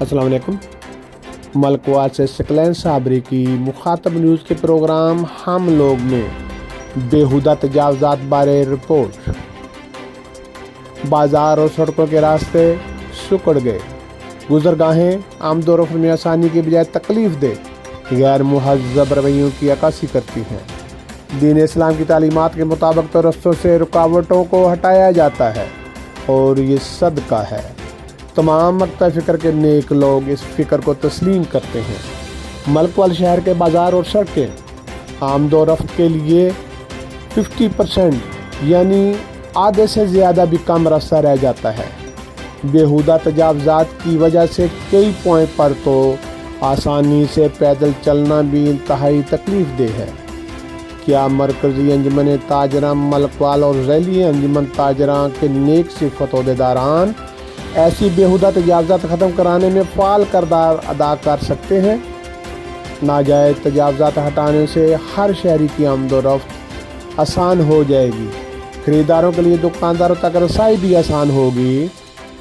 अस्सलाम वालेकुम। मलकवाल से सकलैन साबरी की मुखातब न्यूज़ के प्रोग्राम हम लोग में बेहुदा तजावज़ात बारे रिपोर्ट। बाज़ार और सड़कों के रास्ते सुकड़ गए, गुज़रगाहें आमदोरफ्त में आसानी के बजाय तकलीफ़ दे गैर मुहज़्ज़ब रवैयों की अक्कासी करती हैं। दीन इस्लाम की तालीमात के मुताबिक तो रस्तों से रुकावटों को हटाया जाता है और ये सदका है। तमाम मक्ता फ़िक्र के नेक लोग इस फ़िक्र को तस्लीम करते हैं। मलकवाल शहर के बाज़ार और सड़कें आमदोरफ्त के लिए 50% यानी आधे से ज़्यादा भी कम रास्ता रह जाता है। बेहुदा तजावज़ात की वजह से कई पॉइंट पर तो आसानी से पैदल चलना भी इंतहाई तकलीफ़ देह है। क्या मरकज़ी अंजुमन ताजरा मलकवाल और ज़ैली अंजुमन ताजरा के नेक सिफत अहदेदारान ऐसी बेहुदा तजावज़ात ख़त्म कराने में फ़ाल किरदार अदा कर सकते हैं? नाजायज़ तजावज़ात हटाने से हर शहरी की आमदोरफ्त आसान हो जाएगी, ख़रीदारों के लिए दुकानदारों तक रसाई भी आसान होगी,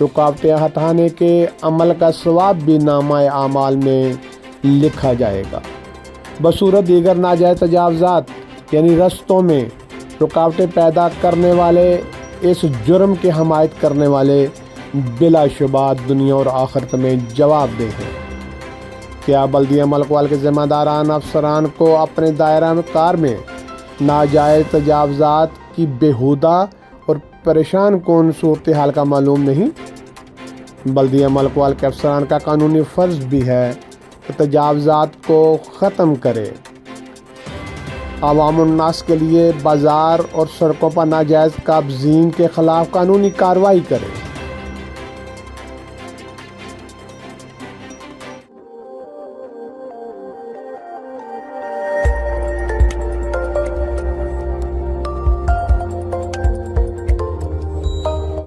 रुकावटें हटाने के अमल का सवाब भी नामा आमाल में लिखा जाएगा। बसूरत दीगर नाजायज़ तजावज़ात यानी रस्तों में रुकावटें पैदा करने वाले इस जुर्म की हमायत करने वाले बिलाशुबा दुनिया और आखिरत में जवाबदेह हैं। क्या बल्दिया मलकवाल के ज़िम्मेदारान अफसरान को अपने दायरा कार में नाजायज़ तजावज़ात की बेहुदा और परेशान कौन सूरत हाल का मालूम नहीं? बल्दिया मलकवाल के अफसरान का कानूनी फ़र्ज़ भी है कि तजावज़ात को ख़त्म करे, अवामुन्नास के लिए बाज़ार और सड़कों पर नाजायज़ कब्ज़ीन के ख़िलाफ़ कानूनी कार्रवाई करे।